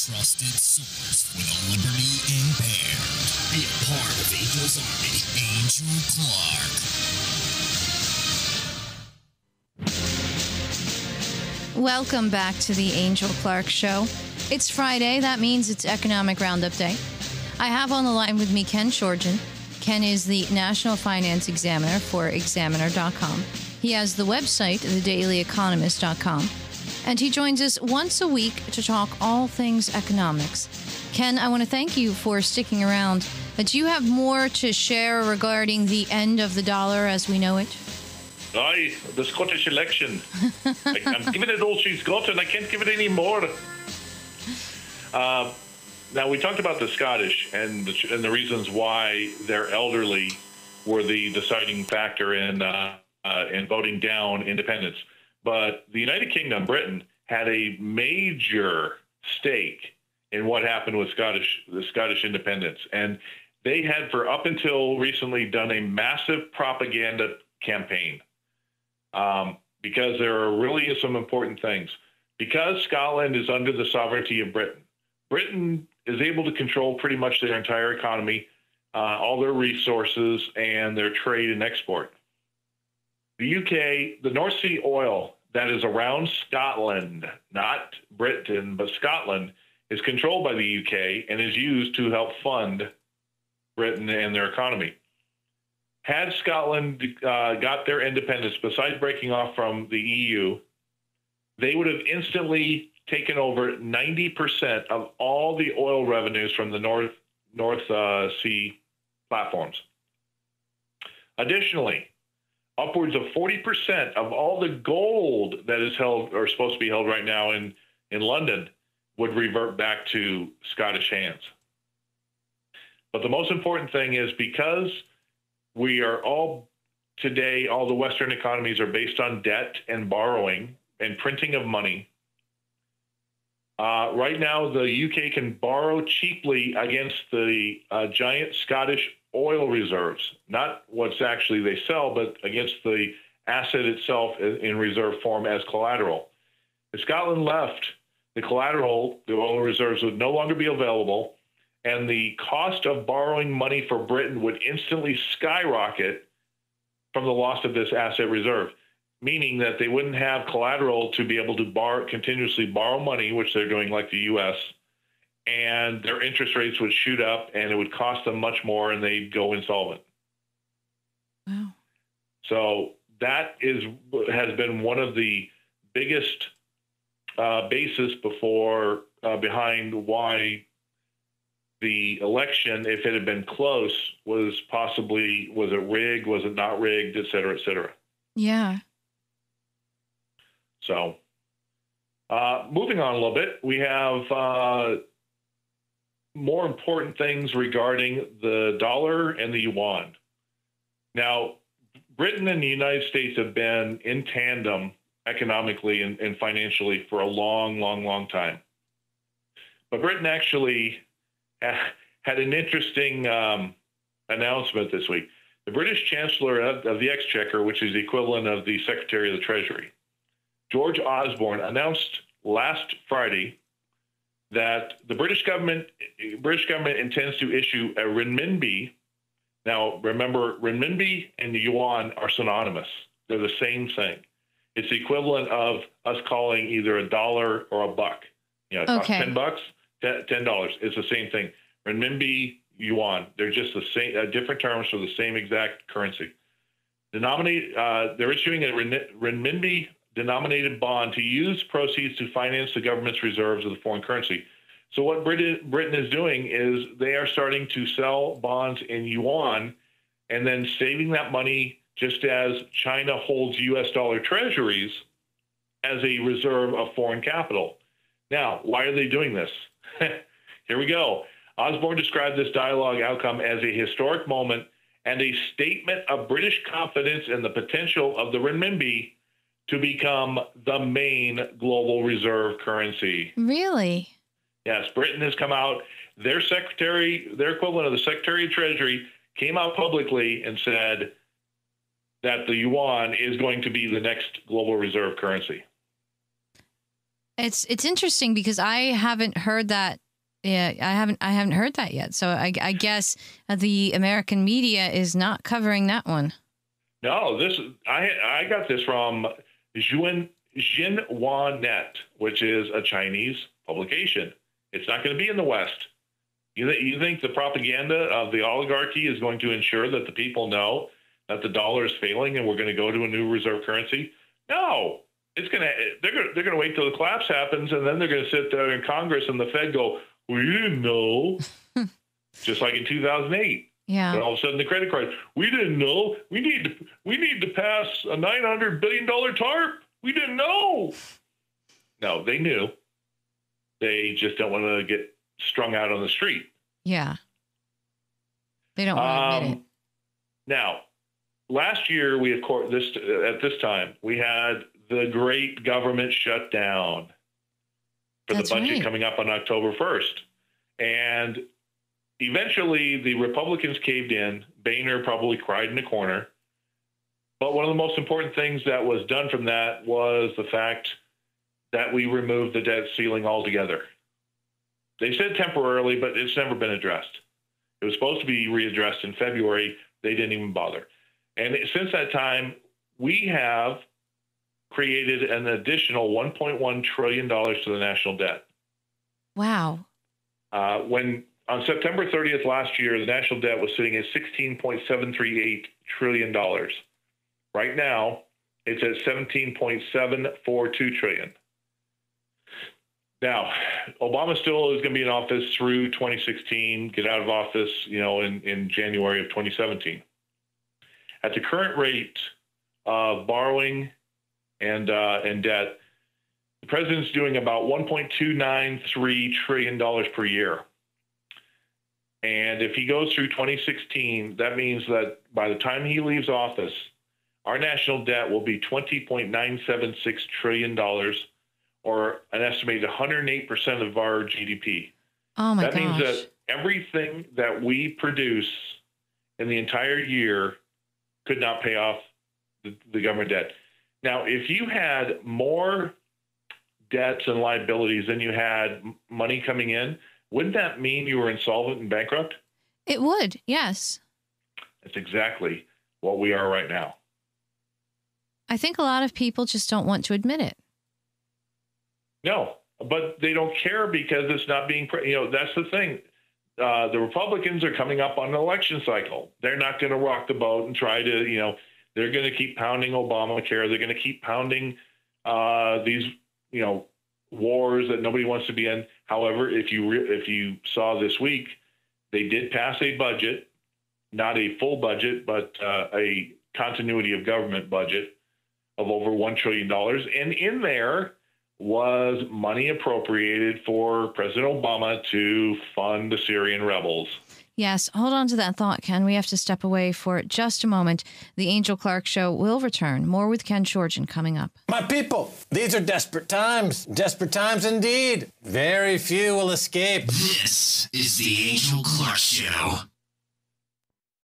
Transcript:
trusted source for the liberty impaired. Be a part of Angel's Army. Angel Clark. Welcome back to the Angel Clark Show. It's Friday. That means it's Economic Roundup Day. I have on the line with me Ken Schortgen. Ken is the National Finance Examiner for Examiner.com. He has the website, thedailyeconomist.com. And he joins us once a week to talk all things economics. Ken, I want to thank you for sticking around. Do you have more to share regarding the end of the dollar as we know it? Aye, the Scottish election. I'm giving it all she's got, and I can't give it any more. Now, we talked about the Scottish and the reasons why their elderly were the deciding factor in voting down independence. But the United Kingdom, Britain, had a major stake in what happened with the Scottish independence. And they had, for up until recently, done a massive propaganda campaign because there are really some important things. Because Scotland is under the sovereignty of Britain, Britain is able to control pretty much their entire economy, all their resources, and their trade and export. The UK, the North Sea oil that is around Scotland, not Britain, but Scotland, is controlled by the UK and is used to help fund Britain and their economy. Had Scotland got their independence, besides breaking off from the EU, they would have instantly taken over 90% of all the oil revenues from the North Sea platforms. Additionally, upwards of 40% of all the gold that is held or supposed to be held right now in London would revert back to Scottish hands. But the most important thing is because we are all today, all the Western economies are based on debt and borrowing and printing of money. Right now, the UK can borrow cheaply against the giant Scottish oil reserves, not what's actually they sell, but against the asset itself in reserve form as collateral. If Scotland left, the collateral, the oil reserves would no longer be available, and the cost of borrowing money for Britain would instantly skyrocket from the loss of this asset reserve, meaning that they wouldn't have collateral to be able to continuously borrow money, which they're doing like the U.S., and their interest rates would shoot up and it would cost them much more and they'd go insolvent. Wow. So that has been one of the biggest basis behind why the election, if it had been close, was it rigged, was it not rigged, et cetera, et cetera. Yeah. So moving on a little bit, we have more important things regarding the dollar and the yuan. Now, Britain and the United States have been in tandem economically and financially for a long, long, long time. But Britain actually had an interesting announcement this week. The British Chancellor of the Exchequer, which is the equivalent of the Secretary of the Treasury, George Osborne, announced last Friday that the British government intends to issue a renminbi. Now, remember, renminbi and the yuan are synonymous. They're the same thing. It's the equivalent of us calling either a dollar or a buck. You know, it costs $10, $10. It's the same thing. Renminbi, yuan, they're just the same, different terms for the same exact currency. They're issuing a renminbi denominated bond to use proceeds to finance the government's reserves of the foreign currency. So what Britain is doing is they are starting to sell bonds in yuan and then saving that money just as China holds U.S. dollar treasuries as a reserve of foreign capital. Now, why are they doing this? Here we go. Osborne described this dialogue outcome as a historic moment and a statement of British confidence in the potential of the renminbi to become the main global reserve currency. Really? Yes, Britain has come out. Their equivalent of the Secretary of Treasury, came out publicly and said that the yuan is going to be the next global reserve currency. It's interesting because I haven't heard that. Yeah, I haven't heard that yet. So I guess the American media is not covering that one. No, I got this from Xinhua Net, which is a Chinese publication. It's not going to be in the West. You think the propaganda of the oligarchy is going to ensure that the people know that the dollar is failing and we're going to go to a new reserve currency? No, they're going to wait till the collapse happens, and then they're going to sit there in Congress and the Fed go, "We didn't know," just like in 2008. Yeah. And all of a sudden the credit card, "We didn't know. We need to pass a $900 billion TARP. We didn't know." No, they knew. They just don't want to get strung out on the street. Yeah. They don't want to admit it. Now, last year, at this time, we had the great government shutdown for the budget coming up on October 1st. And eventually, the Republicans caved in. Boehner probably cried in a corner. But one of the most important things that was done from that was the fact that we removed the debt ceiling altogether. They said temporarily, but it's never been addressed. It was supposed to be readdressed in February. They didn't even bother. And since that time, we have created an additional $1.1 trillion to the national debt. Wow. When on September 30th last year, the national debt was sitting at $16.738 trillion. Right now, it's at $17.742 trillion. Now, Obama still is going to be in office through 2016, get out of office, in January of 2017. At the current rate of borrowing and debt, the president's doing about $1.293 trillion per year. And if he goes through 2016, that means that by the time he leaves office, our national debt will be $20.976 trillion, or an estimated 108% of our GDP. Oh my gosh. That means that everything that we produce in the entire year could not pay off the government debt. Now, if you had more debts and liabilities than you had money coming in, wouldn't that mean you were insolvent and bankrupt? It would, yes. That's exactly what we are right now. I think a lot of people just don't want to admit it. No, but they don't care because it's not being, that's the thing. The Republicans are coming up on an election cycle. They're not going to rock the boat and try to, they're going to keep pounding Obamacare. They're going to keep pounding these, wars that nobody wants to be in. However, if you saw this week, they did pass a budget, not a full budget, but a continuity of government budget of over $1 trillion. And in there was money appropriated for President Obama to fund the Syrian rebels. Yes, hold on to that thought, Ken. We have to step away for just a moment. The Angel Clark Show will return. More with Ken Schortgen coming up. My people, these are desperate times. Desperate times indeed. Very few will escape. This is the Angel Clark Show.